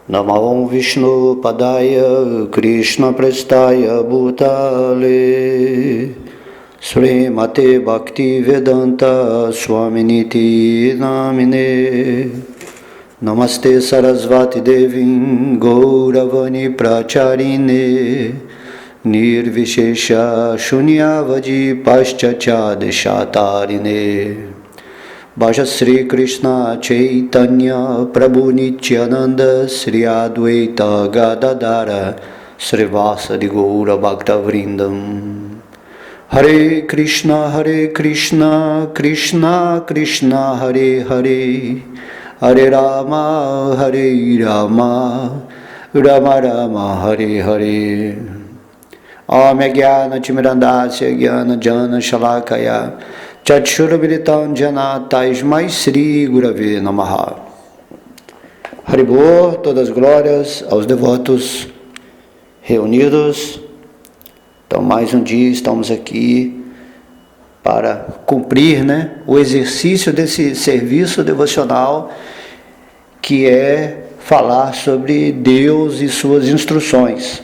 Namo Vishnu Padaya Krishna Prestaya Bhutale Srimate Bhakti Vedanta Swaminiti Namine Namaste Sarasvati Devim Gauravani Pracharine Nirvishesha Shunyavadi Paschachadeshatarine Bhaja Sri Krishna Chaitanya Prabhu Nityananda Sri Advaita Gadadara Srivasadi Gaura Bhakta Vrindam Hare Krishna Krishna Krishna Hare Hare Hare Rama Rama Rama Hare Hare Om Jnana Timirandasya Jnana Jana Shalakaya Chakshurabilitam Jana Tasmai Sri Gurave Namaha. Haribô, todas as glórias aos devotos reunidos. Então, mais um dia estamos aqui para cumprir, o exercício desse serviço devocional, que é falar sobre Deus e suas instruções.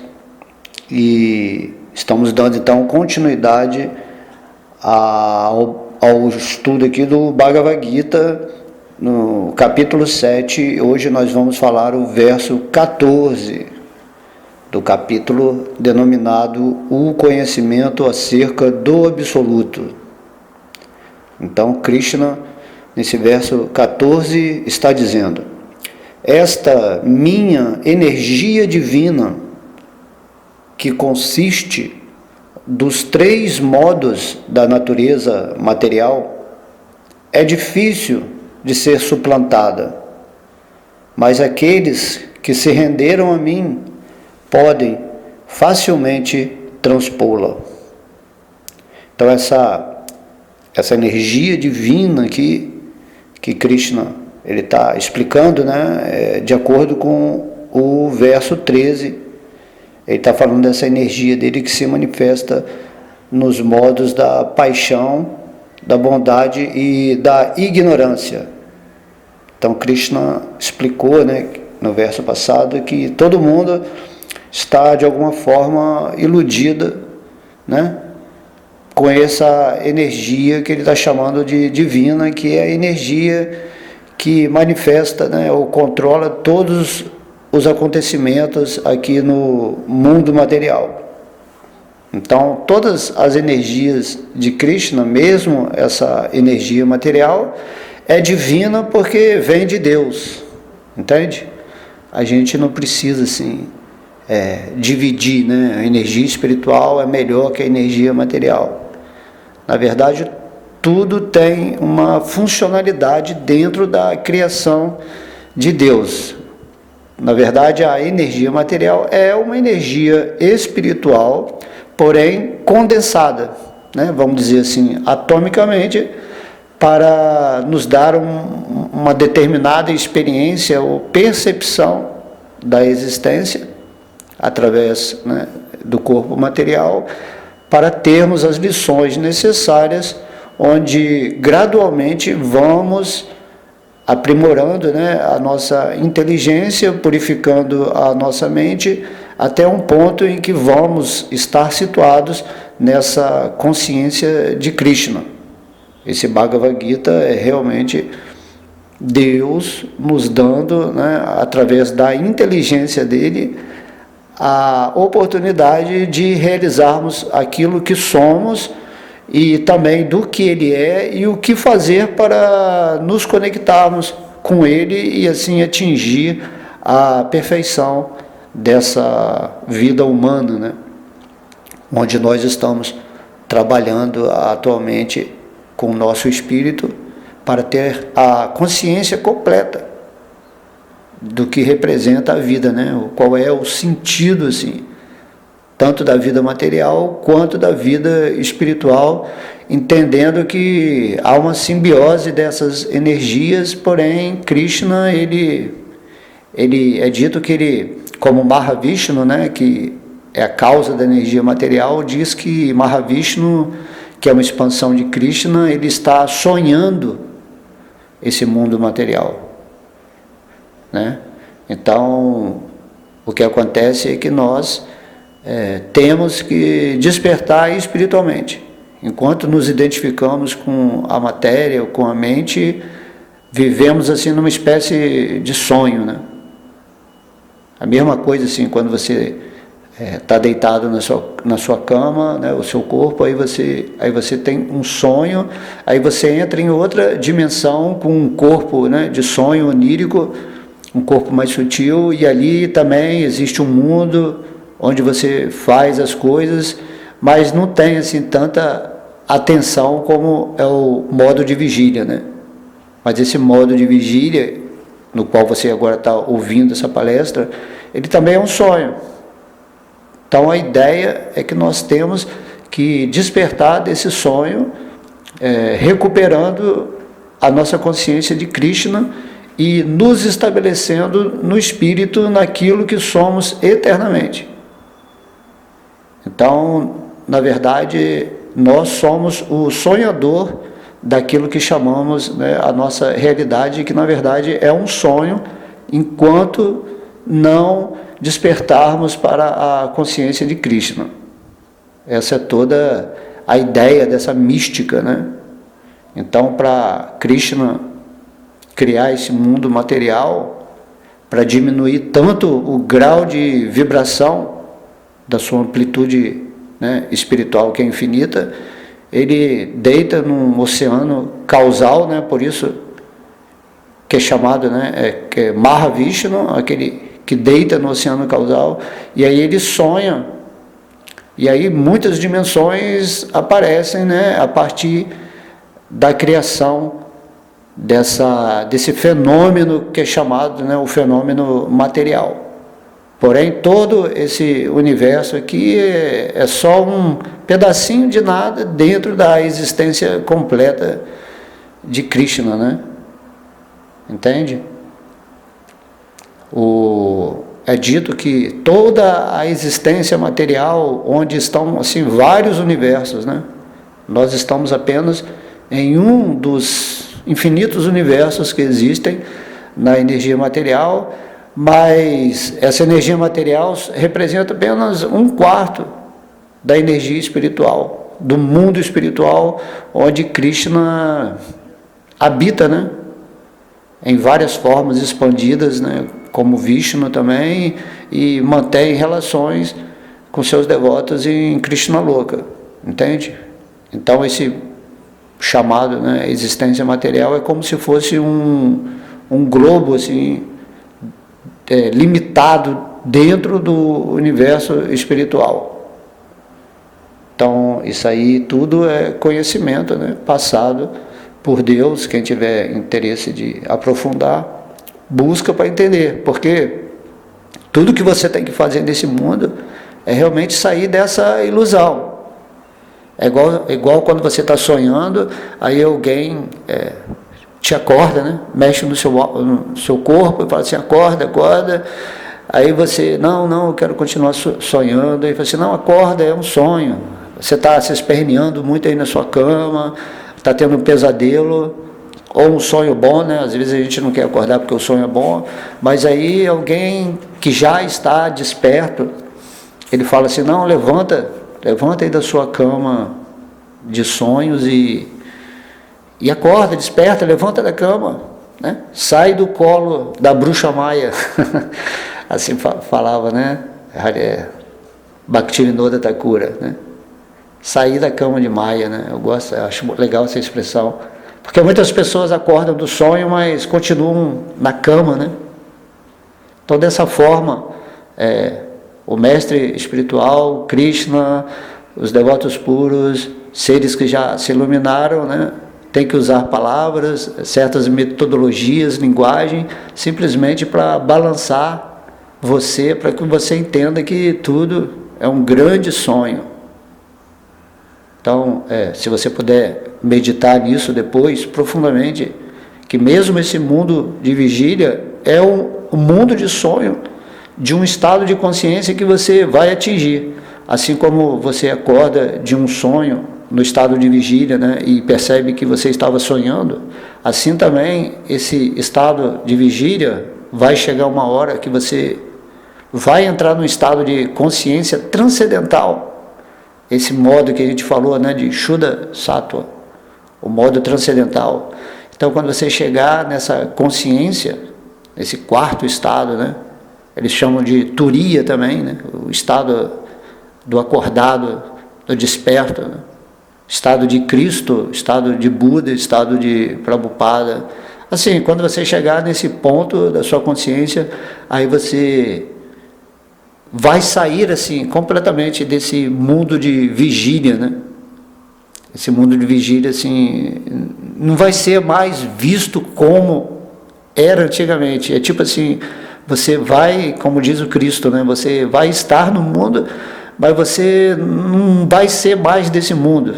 E estamos dando então continuidade ao estudo aqui do Bhagavad Gita, no capítulo 7. Hoje nós vamos falar o verso 14 do capítulo denominado O Conhecimento acerca do Absoluto. Então, Krishna, nesse verso 14, está dizendo: esta minha energia divina, que consiste dos três modos da natureza material, é difícil de ser suplantada, mas aqueles que se renderam a mim podem facilmente transpô-la. Então essa energia divina que Krishna ele está explicando, de acordo com o verso 13, ele está falando dessa energia dele que se manifesta nos modos da paixão, da bondade e da ignorância. Então Krishna explicou, no verso passado, que todo mundo está de alguma forma iludida, com essa energia que ele está chamando de divina, que é a energia que manifesta, ou controla todos os acontecimentos aqui no mundo material. Então, todas as energias de Krishna, mesmo essa energia material, é divina porque vem de Deus, entende? A gente não precisa, dividir, A energia espiritual é melhor que a energia material. Na verdade, tudo tem uma funcionalidade dentro da criação de Deus. Na verdade, a energia material é uma energia espiritual, porém condensada, vamos dizer assim, atomicamente, para nos dar uma determinada experiência ou percepção da existência, através do corpo material, para termos as lições necessárias, onde gradualmente vamos aprimorando a nossa inteligência, purificando a nossa mente, até um ponto em que vamos estar situados nessa consciência de Krishna. Esse Bhagavad Gita é realmente Deus nos dando, através da inteligência dele, a oportunidade de realizarmos aquilo que somos, e também do que ele é e o que fazer para nos conectarmos com ele e assim atingir a perfeição dessa vida humana, onde nós estamos trabalhando atualmente com o nosso espírito para ter a consciência completa do que representa a vida, qual é o sentido, tanto da vida material quanto da vida espiritual, entendendo que há uma simbiose dessas energias, porém Krishna, ele é dito que ele, como Mahavishnu, que é a causa da energia material, diz que Mahavishnu, que é uma expansão de Krishna, ele está sonhando esse mundo material, Então, o que acontece é que nós temos que despertar espiritualmente. Enquanto nos identificamos com a matéria ou com a mente, vivemos assim numa espécie de sonho, né? A mesma coisa assim, quando você está deitado na sua cama, né, o seu corpo, aí você tem um sonho, aí você entra em outra dimensão com um corpo, né, de sonho onírico, um corpo mais sutil, e ali também existe um mundo onde você faz as coisas, mas não tem assim tanta atenção como é o modo de vigília, né? Mas esse modo de vigília, no qual você agora está ouvindo essa palestra, ele também é um sonho. Então a ideia é que nós temos que despertar desse sonho, recuperando a nossa consciência de Krishna e nos estabelecendo no espírito, naquilo que somos eternamente. Então, na verdade, nós somos o sonhador daquilo que chamamos, né, a nossa realidade, que na verdade é um sonho, enquanto não despertarmos para a consciência de Krishna. Essa é toda a ideia dessa mística, né? Então, para Krishna criar esse mundo material, para diminuir tanto o grau de vibração da sua amplitude, né, espiritual, que é infinita, ele deita num oceano causal, né, por isso que é chamado, né, que é Mahavishnu, aquele que deita no oceano causal, e aí ele sonha, e aí muitas dimensões aparecem, né, a partir da criação desse fenômeno que é chamado, né, o fenômeno material. Porém, todo esse universo aqui é só um pedacinho de nada dentro da existência completa de Krishna, né? Entende? É dito que toda a existência material, onde estão assim vários universos, né? Nós estamos apenas em um dos infinitos universos que existem na energia material, mas essa energia material representa apenas 1/4 da energia espiritual, do mundo espiritual, onde Krishna habita, né? Em várias formas expandidas, né? Como Vishnu também, e mantém relações com seus devotos em Krishna Loka, entende? Então esse chamado, né, existência material é como se fosse um globo assim, limitado dentro do universo espiritual. Então isso aí tudo é conhecimento, né, passado por Deus. Quem tiver interesse de aprofundar, busca para entender, porque tudo que você tem que fazer nesse mundo é realmente sair dessa ilusão. É igual quando você está sonhando, aí alguém te acorda, né? Mexe no seu corpo e fala assim, acorda. Aí você, não, eu quero continuar sonhando. Aí você, não, acorda, é um sonho. Você está se esperneando muito aí na sua cama, está tendo um pesadelo, ou um sonho bom, né? Às vezes a gente não quer acordar porque o sonho é bom, mas aí alguém que já está desperto, ele fala assim, não, levanta aí da sua cama de sonhos e acorda, desperta, levanta da cama, né? Sai do colo da bruxa Maia, assim falava, né? Bhaktivinoda Thakura, né? Sair da cama de Maia, né? Eu acho legal essa expressão, porque muitas pessoas acordam do sonho, mas continuam na cama, né? Então, dessa forma, o mestre espiritual, Krishna, os devotos puros, seres que já se iluminaram, né, tem que usar palavras, certas metodologias, linguagem, simplesmente para balançar você, para que você entenda que tudo é um grande sonho. Então, se você puder meditar nisso depois, profundamente, que mesmo esse mundo de vigília é um mundo de sonho, de um estado de consciência que você vai atingir. Assim como você acorda de um sonho no estado de vigília, né, e percebe que você estava sonhando, assim também esse estado de vigília, vai chegar uma hora que você vai entrar num estado de consciência transcendental. Esse modo que a gente falou, né, de Shuddha Sattva, o modo transcendental. Então, quando você chegar nessa consciência, esse quarto estado, né, eles chamam de Turiya também, né, o estado do acordado, do desperto, né, estado de Cristo, estado de Buda, estado de Prabhupada. Assim, quando você chegar nesse ponto da sua consciência, aí você vai sair assim completamente desse mundo de vigília, né? Esse mundo de vigília assim não vai ser mais visto como era antigamente. É tipo assim, você vai, como diz o Cristo, né? Você vai estar no mundo, mas você não vai ser mais desse mundo.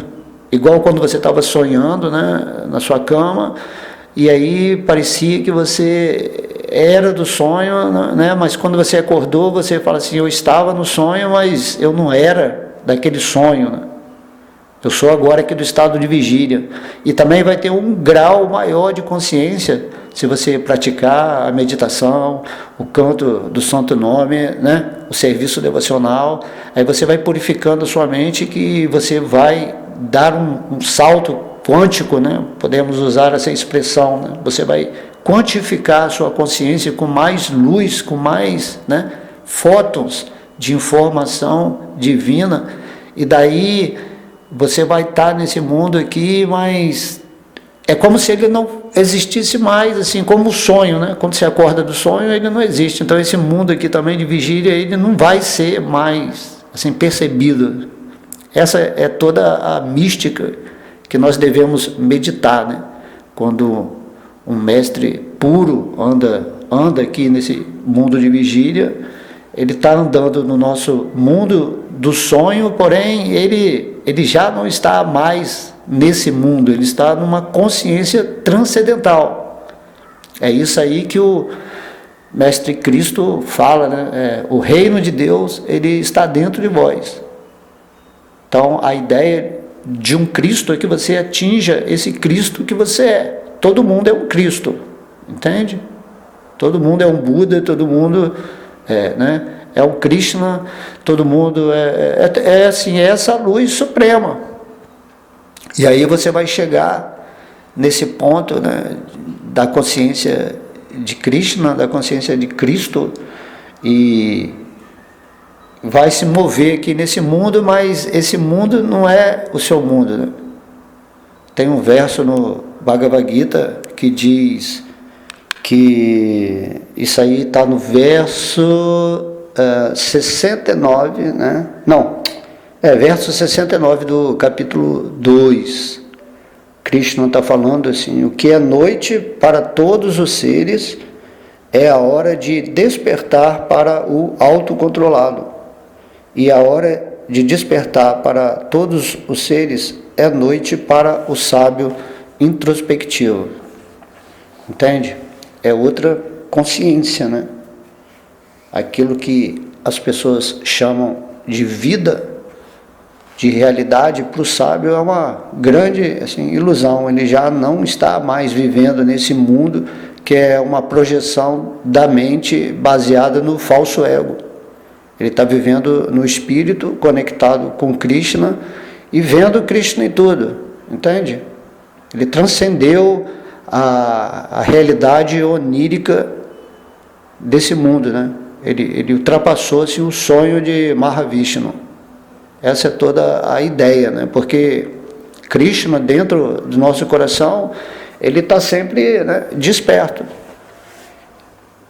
Igual quando você estava sonhando, né, na sua cama, e aí parecia que você era do sonho, né? Mas quando você acordou, você fala assim, eu estava no sonho, mas eu não era daquele sonho, né? Eu sou agora aqui do estado de vigília. E também vai ter um grau maior de consciência se você praticar a meditação, o canto do santo nome, né? O serviço devocional. Aí você vai purificando a sua mente, que você vai dar um salto quântico, né? Podemos usar essa expressão, né? Você vai quantificar a sua consciência com mais luz, com mais, né, fótons de informação divina, e daí você vai estar nesse mundo aqui, mas é como se ele não existisse mais, assim, como o sonho, né? Quando você acorda do sonho, ele não existe. Então esse mundo aqui também de vigília, ele não vai ser mais, assim, percebido. Essa é toda a mística que nós devemos meditar, né? Quando um mestre puro anda aqui nesse mundo de vigília, ele está andando no nosso mundo do sonho, porém ele já não está mais nesse mundo, ele está numa consciência transcendental. É isso aí que o Mestre Cristo fala, né? O reino de Deus, ele está dentro de vós. Então a ideia de um Cristo é que você atinja esse Cristo que você é. Todo mundo é um Cristo, entende? Todo mundo é um Buda, todo mundo né, é um Krishna, todo mundo assim, é essa luz suprema. E aí você vai chegar nesse ponto, né, da consciência de Krishna, da consciência de Cristo, e vai se mover aqui nesse mundo, mas esse mundo não é o seu mundo, né? Tem um verso no Bhagavad Gita que diz que isso aí está no verso 69, né? Não, verso 69 do capítulo 2. Krishna está falando assim: o que é noite para todos os seres é a hora de despertar para o autocontrolado, e a hora de despertar para todos os seres é noite para o sábio introspectivo. Entende? É outra consciência, né? Aquilo que as pessoas chamam de vida, de realidade, para o sábio é uma grande, assim, ilusão. Ele já não está mais vivendo nesse mundo que é uma projeção da mente baseada no falso ego. Ele está vivendo no espírito, conectado com Krishna e vendo Krishna em tudo, entende? Ele transcendeu a realidade onírica desse mundo, né? Ele ultrapassou-se o sonho de Mahavishnu. Essa é toda a ideia, né? Porque Krishna, dentro do nosso coração, ele está sempre, né, desperto.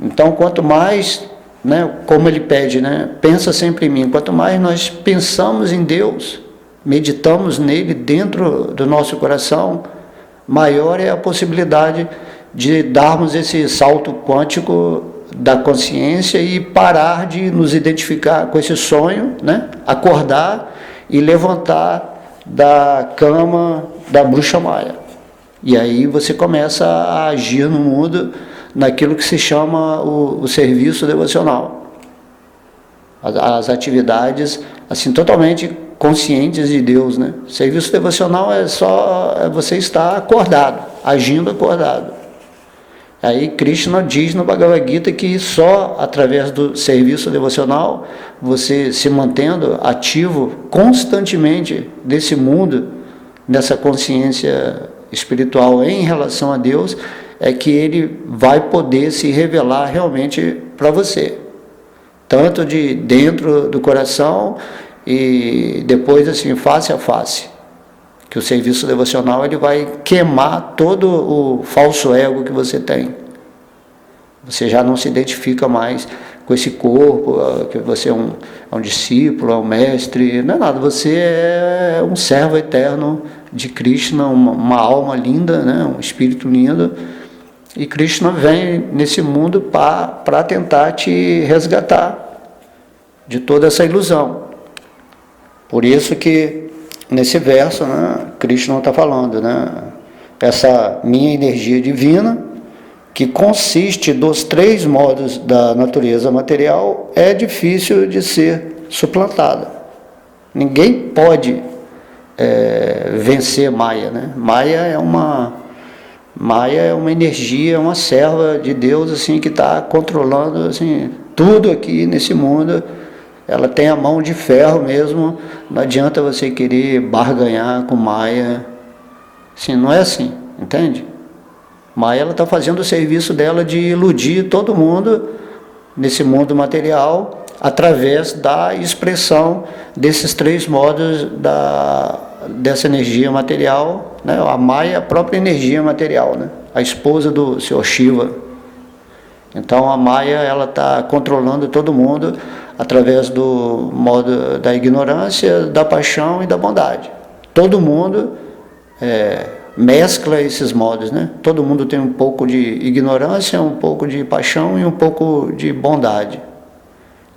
Então, quanto mais, né, como ele pede, né, pensa sempre em mim. Quanto mais nós pensamos em Deus, meditamos nele dentro do nosso coração, maior é a possibilidade de darmos esse salto quântico da consciência e parar de nos identificar com esse sonho, né? Acordar e levantar da cama da bruxa maia. E aí você começa a agir no mundo naquilo que se chama o serviço devocional. As atividades, assim, totalmente conscientes de Deus, né? Serviço devocional é só você estar acordado, agindo acordado. Aí Krishna diz no Bhagavad Gita que só através do serviço devocional, você se mantendo ativo constantemente desse mundo, dessa consciência espiritual em relação a Deus, é que ele vai poder se revelar realmente para você. Tanto de dentro do coração e depois assim, face a face. Que o serviço devocional ele vai queimar todo o falso ego que você tem. Você já não se identifica mais com esse corpo, que você é um discípulo, é um mestre, não é nada. Você é um servo eterno de Krishna, uma alma linda, né? Um espírito lindo. E Krishna vem nesse mundo para tentar te resgatar de toda essa ilusão. Por isso que nesse verso, né, Krishna está falando, né, essa minha energia divina, que consiste dos 3 modos da natureza material, é difícil de ser suplantada. Ninguém pode vencer Maya, né? Maya é uma energia, uma serva de Deus assim, que está controlando assim, tudo aqui nesse mundo. Ela tem a mão de ferro mesmo, não adianta você querer barganhar com Maya. Assim, não é assim, entende? Maya ela está fazendo o serviço dela de iludir todo mundo nesse mundo material através da expressão desses 3 modos dessa energia material, né? A Maya é a própria energia material, né? A esposa do Sr. Shiva. Então a Maya ela está controlando todo mundo através do modo da ignorância, da paixão e da bondade. Todo mundo mescla esses modos, né? Todo mundo tem um pouco de ignorância, um pouco de paixão e um pouco de bondade.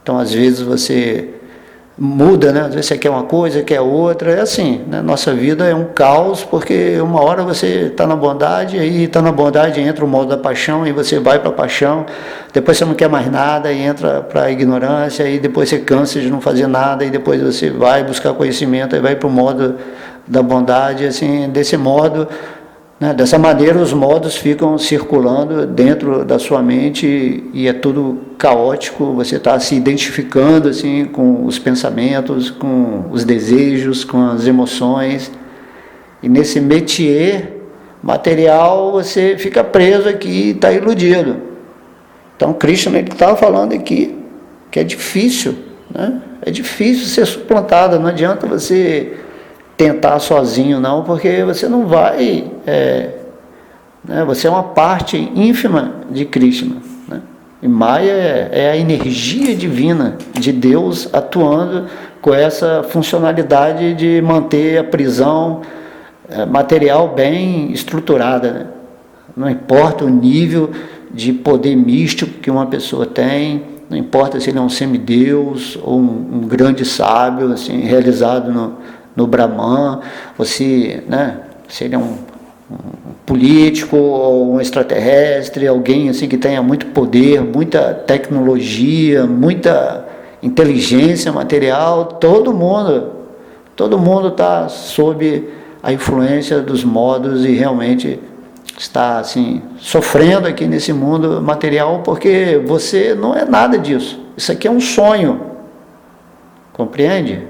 Então às vezes você muda, né? Às vezes você quer uma coisa, quer outra, é assim, né? Nossa vida é um caos, porque uma hora você está na bondade, aí está na bondade, entra o modo da paixão, e você vai para a paixão, depois você não quer mais nada, e entra para a ignorância, e depois você cansa de não fazer nada, e depois você vai buscar conhecimento, e vai para o modo da bondade, assim, desse modo, né? Dessa maneira os modos ficam circulando dentro da sua mente e é tudo caótico, você está se identificando assim, com os pensamentos, com os desejos, com as emoções, e nesse métier material você fica preso aqui e está iludido. Então Krishna estava falando aqui que é difícil, né? É difícil ser suplantado, não adianta você tentar sozinho não, porque você não vai, né, você é uma parte ínfima de Krishna, né? E Maya é a energia divina de Deus atuando com essa funcionalidade de manter a prisão material bem estruturada, né? Não importa o nível de poder místico que uma pessoa tem, não importa se ele é um semideus ou um grande sábio assim, realizado no Brahman, você, né, se ele é um político ou um extraterrestre, alguém assim que tenha muito poder, muita tecnologia, muita inteligência material, todo mundo está sob a influência dos modos e realmente está assim sofrendo aqui nesse mundo material, porque você não é nada disso. Isso aqui é um sonho, compreende?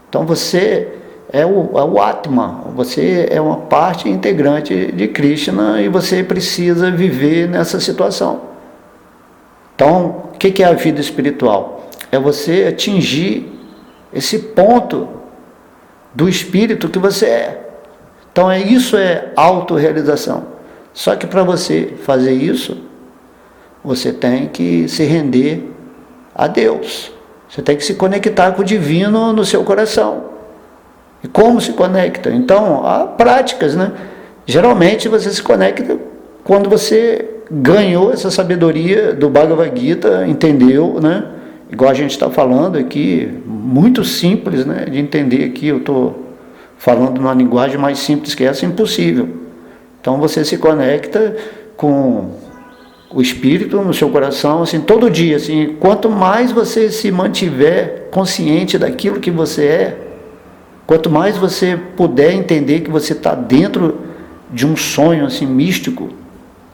Então você é o Atma, você é uma parte integrante de Krishna e você precisa viver nessa situação. Então, o que é a vida espiritual? É você atingir esse ponto do espírito que você é. Então isso é autorrealização. Só que para você fazer isso, você tem que se render a Deus. Você tem que se conectar com o divino no seu coração. E como se conecta? Então, há práticas, né? Geralmente você se conecta quando você ganhou essa sabedoria do Bhagavad Gita, entendeu, né? Igual a gente está falando aqui, muito simples, né? De entender aqui, eu estou falando numa linguagem mais simples que essa, impossível. Então você se conecta com o Espírito no seu coração, assim, todo dia, assim, quanto mais você se mantiver consciente daquilo que você é, quanto mais você puder entender que você está dentro de um sonho assim, místico,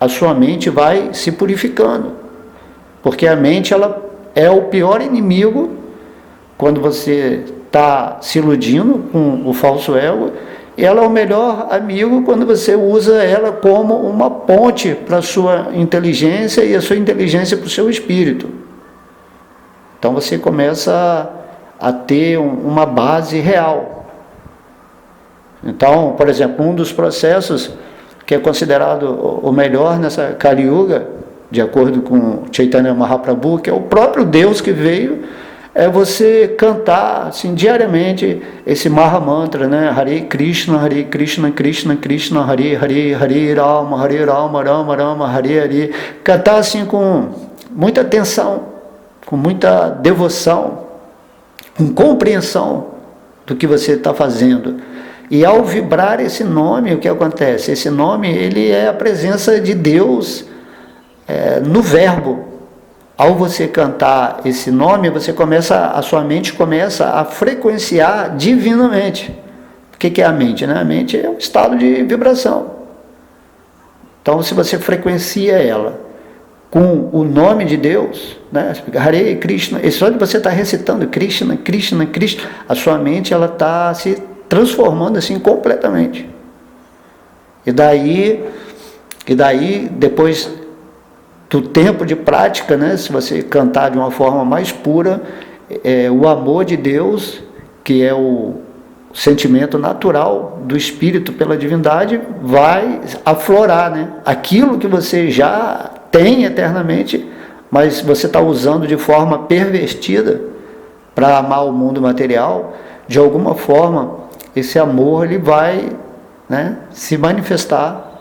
a sua mente vai se purificando, porque a mente ela é o pior inimigo quando você está se iludindo com o falso ego. Ela é o melhor amigo quando você usa ela como uma ponte para a sua inteligência e a sua inteligência para o seu espírito. Então você começa a ter uma base real. Então, por exemplo, um dos processos que é considerado o melhor nessa Kali Yuga, de acordo com Chaitanya Mahaprabhu, que é o próprio Deus que veio, é você cantar assim, diariamente esse Maha Mantra, né? Hare Krishna, Krishna Krishna, Hare Hare, Hare Rama, Rama Rama, Hare Hare. Cantar assim com muita atenção, com muita devoção, com compreensão do que você está fazendo. E ao vibrar esse nome, o que acontece? Esse nome, ele é a presença de Deus no verbo. Ao você cantar esse nome, a sua mente começa a frequenciar divinamente. O que é a mente? Né? A mente é um estado de vibração. Então, se você frequencia ela com o nome de Deus, né? Hare Krishna, e só de você estar recitando Krishna, Krishna, Krishna, a sua mente ela está se transformando assim completamente. E daí depois do tempo de prática, né, se você cantar de uma forma mais pura, o amor de Deus, que é o sentimento natural do Espírito pela divindade, vai aflorar, né? Aquilo que você já tem eternamente, mas você está usando de forma pervertida para amar o mundo material, de alguma forma, esse amor ele vai, né, se manifestar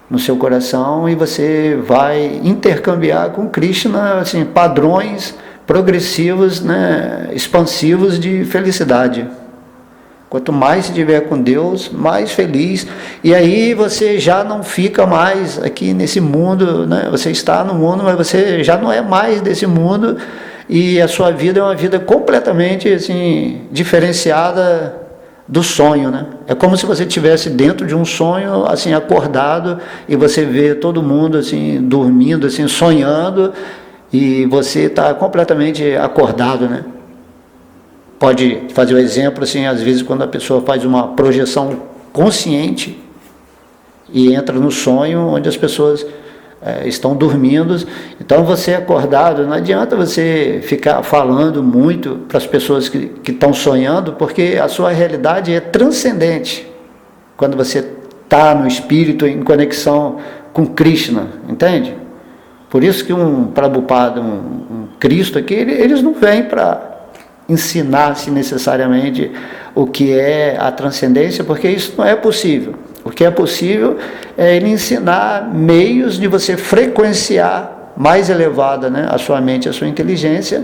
no seu coração e você vai intercambiar com Krishna assim, padrões progressivos, né, expansivos de felicidade. Quanto mais se tiver com Deus, mais feliz. E aí você já não fica mais aqui nesse mundo, né? Você está no mundo, mas você já não é mais desse mundo e a sua vida é uma vida completamente assim, diferenciada do sonho, né? É como se você estivesse dentro de um sonho, assim, acordado, e você vê todo mundo, assim, dormindo, assim, sonhando, e você está completamente acordado, né? Pode fazer o exemplo, assim, às vezes quando a pessoa faz uma projeção consciente e entra no sonho onde as pessoas estão dormindo, então você acordado, não adianta você ficar falando muito para as pessoas que estão sonhando, porque a sua realidade é transcendente, quando você está no espírito em conexão com Krishna, entende? Por isso que um Prabhupada, um Cristo aqui, eles não vêm para ensinar-se necessariamente o que é a transcendência, porque isso não é possível. O que é possível é ele ensinar meios de você frequenciar mais elevada, né, a sua mente, a sua inteligência,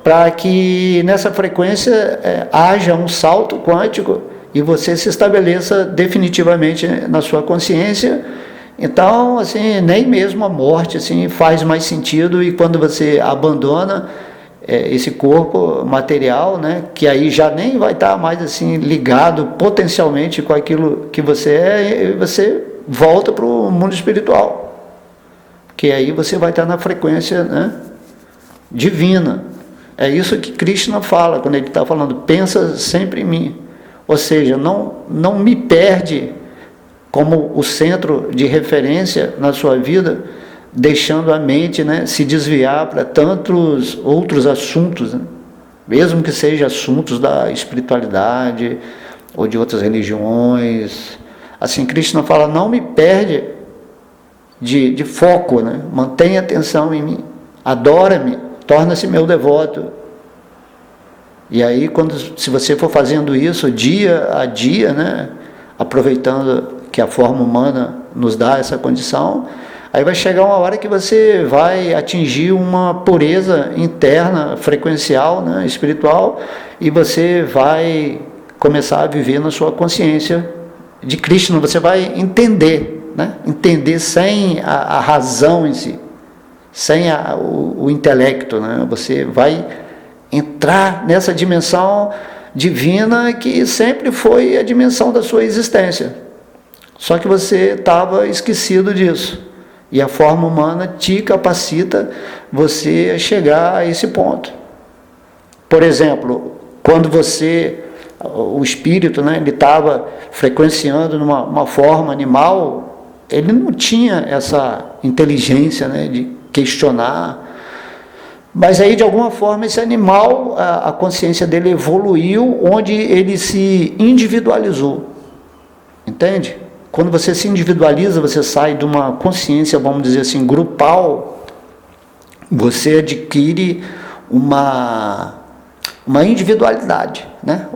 para que nessa frequência haja um salto quântico e você se estabeleça definitivamente na sua consciência. Então, assim, nem mesmo a morte assim, faz mais sentido, e quando você abandona esse corpo material, né, que aí já nem vai estar mais assim ligado potencialmente com aquilo que você é, e você volta para o mundo espiritual, que aí você vai estar na frequência, né, divina. É isso que Krishna fala quando ele está falando, pensa sempre em mim, ou seja, não me perde como o centro de referência na sua vida, deixando a mente, né, se desviar para tantos outros assuntos, né? Mesmo que sejam assuntos da espiritualidade ou de outras religiões. Assim, Krishna fala, não me perde de foco, né? Mantenha atenção em mim, adora-me, torna-se meu devoto. E aí, se você for fazendo isso dia a dia, né, aproveitando que a forma humana nos dá essa condição, aí vai chegar uma hora que você vai atingir uma pureza interna, frequencial, né, espiritual, e você vai começar a viver na sua consciência de Krishna. Você vai entender, né, entender sem a razão em si, sem o intelecto, né, você vai entrar nessa dimensão divina que sempre foi a dimensão da sua existência. Só que você estava esquecido disso. E a forma humana te capacita você a chegar a esse ponto. Por exemplo, quando o espírito, né, ele estava frequenciando numa forma animal, ele não tinha essa inteligência, né, de questionar. Mas aí, de alguma forma, esse animal, a consciência dele evoluiu, onde ele se individualizou. Entende? Quando você se individualiza, você sai de uma consciência, vamos dizer assim, grupal, você adquire uma individualidade, né?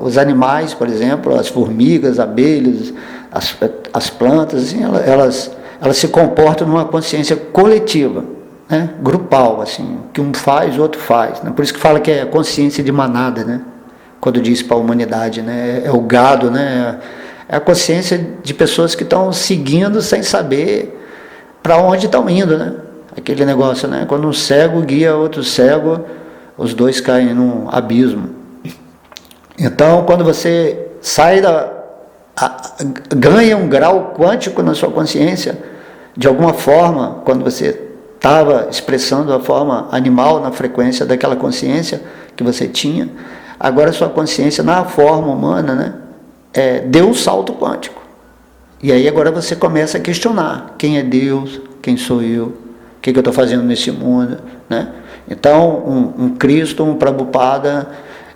Os animais, por exemplo, as formigas, abelhas, as plantas, assim, elas se comportam numa consciência coletiva, né? Grupal, assim, que um faz, o outro faz, né? Por isso que fala que é consciência de manada, né? Quando diz para a humanidade, né? É o gado, né? É a consciência de pessoas que estão seguindo sem saber para onde estão indo, né? Aquele negócio, né? Quando um cego guia outro cego, os dois caem num abismo. Então, quando você ganha um grau quântico na sua consciência, de alguma forma, quando você estava expressando a forma animal na frequência daquela consciência que você tinha, agora a sua consciência na forma humana, né? Deu um salto quântico. E aí agora você começa a questionar: quem é Deus? Quem sou eu? O que eu estou fazendo nesse mundo? Né? Então, um Cristo, um Prabhupada,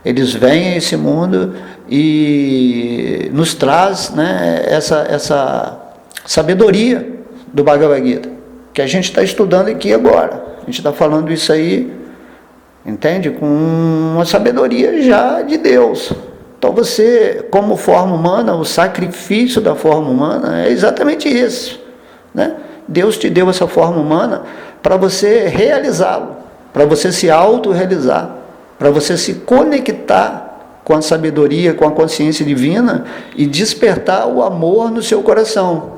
eles vêm a esse mundo e nos traz, né, essa sabedoria do Bhagavad Gita, que a gente está estudando aqui agora. A gente está falando isso aí, entende? Com uma sabedoria já de Deus. Então você, como forma humana, o sacrifício da forma humana é exatamente isso, né? Deus te deu essa forma humana para você realizá-lo, para você se autorrealizar, para você se conectar com a sabedoria, com a consciência divina e despertar o amor no seu coração.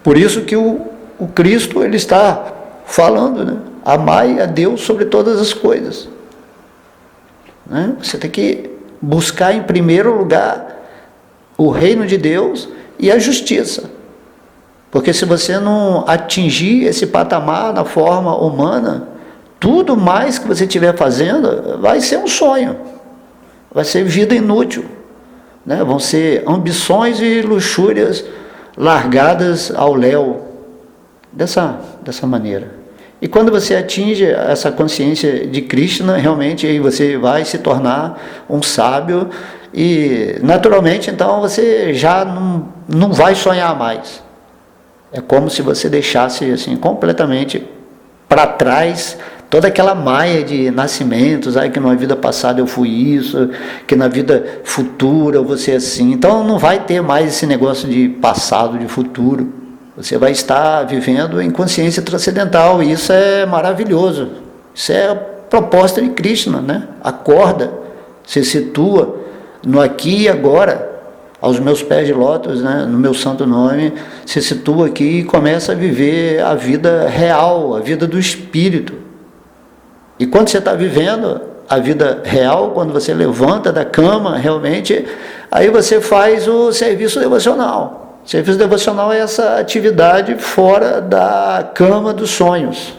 Por isso que o Cristo, ele está falando, né? Amai a Deus sobre todas as coisas, né? Você tem que buscar em primeiro lugar o reino de Deus e a justiça. Porque se você não atingir esse patamar na forma humana, tudo mais que você estiver fazendo vai ser um sonho, vai ser vida inútil, né? Vão ser ambições e luxúrias largadas ao léu, dessa maneira. E quando você atinge essa consciência de Krishna, realmente aí você vai se tornar um sábio e naturalmente então você já não vai sonhar mais. É como se você deixasse assim completamente para trás toda aquela maia de nascimentos, que na vida passada eu fui isso, que na vida futura eu vou ser assim. Então não vai ter mais esse negócio de passado, de futuro. Você vai estar vivendo em consciência transcendental, e isso é maravilhoso. Isso é a proposta de Krishna, né? Acorda, se situa no aqui e agora, aos meus pés de lótus, né? No meu santo nome, se situa aqui e começa a viver a vida real, a vida do espírito. E quando você está vivendo a vida real, quando você levanta da cama, realmente, aí você faz o serviço devocional. Serviço devocional é essa atividade fora da cama dos sonhos.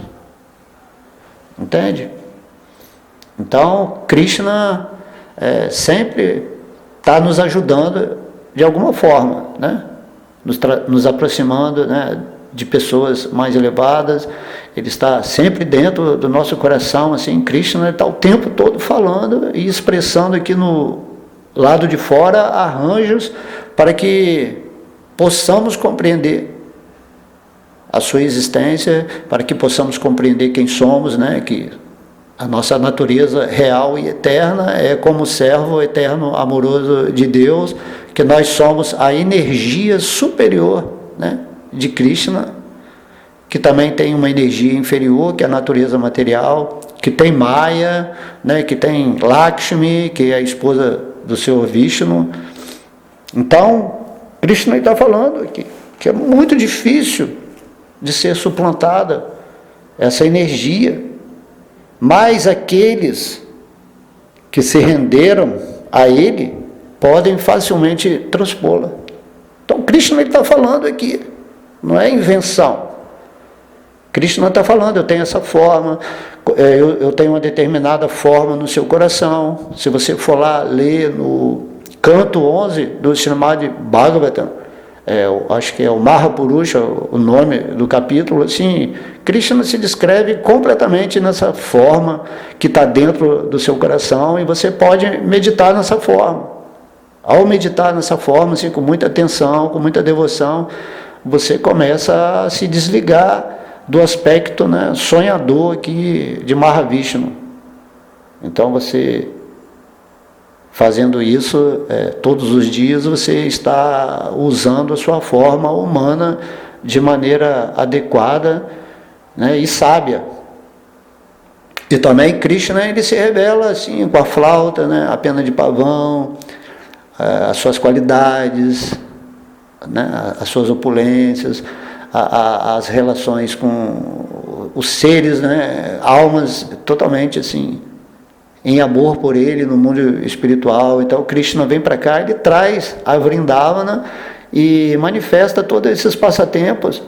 Entende? Então, Krishna sempre está nos ajudando de alguma forma, né? Nos aproximando, né, de pessoas mais elevadas. Ele está sempre dentro do nosso coração, assim. Krishna está o tempo todo falando e expressando aqui no lado de fora arranjos para que possamos compreender a sua existência, para que possamos compreender quem somos, né? Que a nossa natureza real e eterna é como servo eterno, amoroso de Deus, que nós somos a energia superior, né, de Krishna, que também tem uma energia inferior, que é a natureza material, que tem Maya, né, que tem Lakshmi, que é a esposa do Senhor Vishnu. Então, Krishna está falando aqui que é muito difícil de ser suplantada essa energia, mas aqueles que se renderam a Ele podem facilmente transpô-la. Então Krishna está falando aqui não é invenção. Krishna está falando, eu tenho essa forma, eu tenho uma determinada forma no seu coração. Se você for lá ler no canto 11 do Srimad Bhagavatam, acho que é o Mahapurusha, o nome do capítulo, assim, Krishna se descreve completamente nessa forma que está dentro do seu coração, e você pode meditar nessa forma. Ao meditar nessa forma, assim, com muita atenção, com muita devoção, você começa a se desligar do aspecto, né, sonhador aqui de Mahavishnu. Então você, fazendo isso todos os dias, você está usando a sua forma humana de maneira adequada, né, e sábia. E também Krishna, ele se revela assim, com a flauta, né, a pena de pavão, as suas qualidades, né, as suas opulências, as relações com os seres, né, almas totalmente assim, em amor por ele no mundo espiritual. Então Krishna vem para cá, ele traz a Vrindavana e manifesta todos esses passatempos.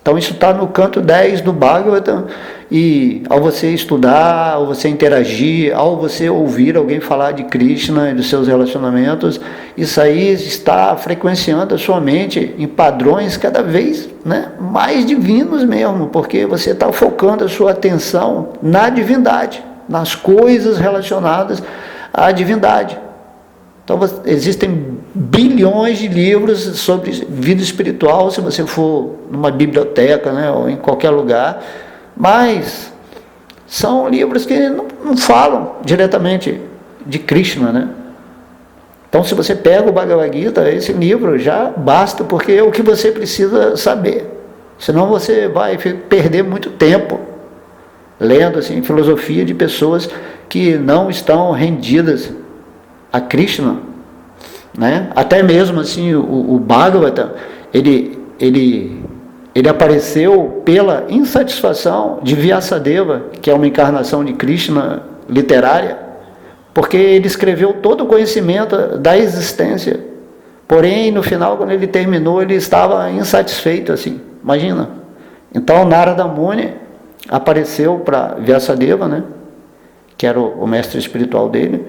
Então isso está no canto 10 do Bhagavatam, e ao você estudar, ao você interagir, ao você ouvir alguém falar de Krishna e dos seus relacionamentos, isso aí está frequenciando a sua mente em padrões cada vez, né, mais divinos mesmo, porque você está focando a sua atenção na divindade, nas coisas relacionadas à divindade. Então existem bilhões de livros sobre vida espiritual, se você for numa biblioteca, né, ou em qualquer lugar, mas são livros que não falam diretamente de Krishna, né? Então se você pega o Bhagavad Gita, esse livro já basta, porque é o que você precisa saber, senão você vai perder muito tempo lendo assim, filosofia de pessoas que não estão rendidas a Krishna, né? Até mesmo assim o Bhagavatam, ele apareceu pela insatisfação de Vyasadeva, que é uma encarnação de Krishna literária, porque ele escreveu todo o conhecimento da existência, porém no final, quando ele terminou, ele estava insatisfeito, assim, imagina. Então Narada Muni apareceu para Vyasadeva, né, que era o mestre espiritual dele,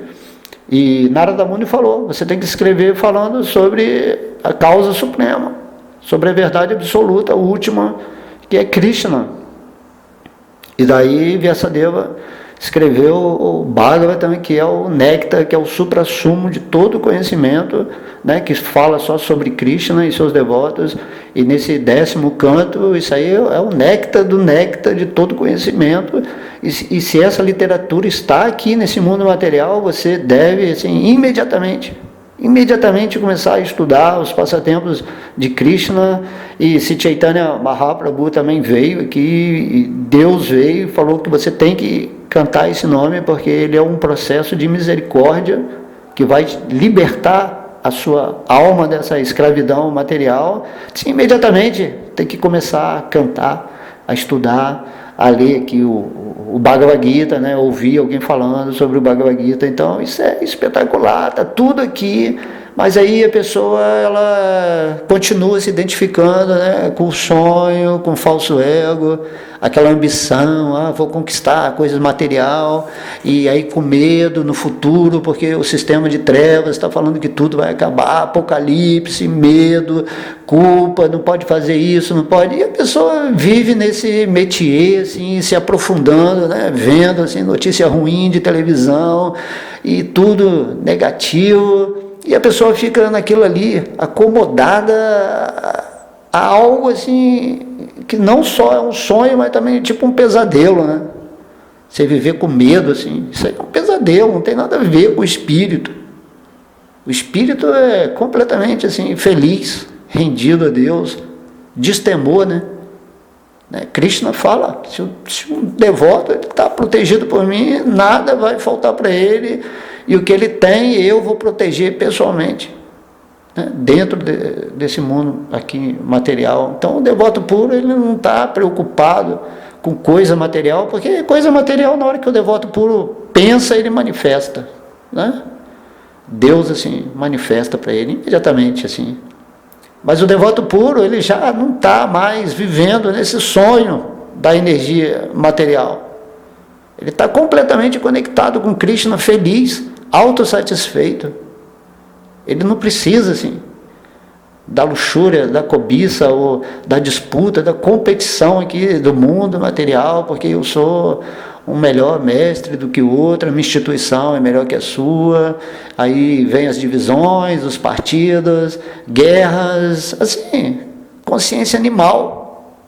e Narada Muni falou: você tem que escrever falando sobre a causa suprema, sobre a verdade absoluta, a última, que é Krishna. E daí Vyasadeva escreveu o Bhagavatam, que é o néctar, que é o suprassumo de todo o conhecimento, né, que fala só sobre Krishna e seus devotos. E nesse 10º canto, isso aí é o néctar do néctar de todo conhecimento. E se essa literatura está aqui nesse mundo material, você deve, assim, imediatamente começar a estudar os passatempos de Krishna. E se Chaitanya Mahaprabhu também veio aqui, e Deus veio e falou que você tem que cantar esse nome, porque ele é um processo de misericórdia que vai libertar a sua alma dessa escravidão material. Sim, imediatamente tem que começar a cantar, a estudar, a ler aqui o Bhagavad Gita, né? Ouvir alguém falando sobre o Bhagavad Gita. Então isso é espetacular, está tudo aqui, mas aí a pessoa, ela continua se identificando, né, com o sonho, com o falso ego, aquela ambição, vou conquistar coisas material, e aí com medo no futuro, porque o sistema de trevas está falando que tudo vai acabar, apocalipse, medo, culpa, não pode fazer isso, não pode, e a pessoa vive nesse métier, assim, se aprofundando, né, vendo assim, notícia ruim de televisão, e tudo negativo, e a pessoa fica naquilo ali, acomodada a algo assim, que não só é um sonho, mas também é tipo um pesadelo, né? Você viver com medo, assim, isso aí é um pesadelo, não tem nada a ver com o espírito. O espírito é completamente assim, feliz, rendido a Deus, destemor, né? Krishna fala, se um devoto está protegido por mim, nada vai faltar para ele, e o que ele tem eu vou proteger pessoalmente, né? Dentro desse mundo aqui material. Então o devoto puro, ele não está preocupado com coisa material, porque coisa material, na hora que o devoto puro pensa, ele manifesta, né? Deus assim manifesta para ele imediatamente, assim. Mas o devoto puro, ele já não está mais vivendo nesse sonho da energia material. Ele está completamente conectado com Krishna, feliz, autossatisfeito. Ele não precisa, assim, da luxúria, da cobiça, ou da disputa, da competição aqui do mundo material, porque eu sou um melhor mestre do que o outro, a minha instituição é melhor que a sua, aí vem as divisões, os partidos, guerras, assim, consciência animal,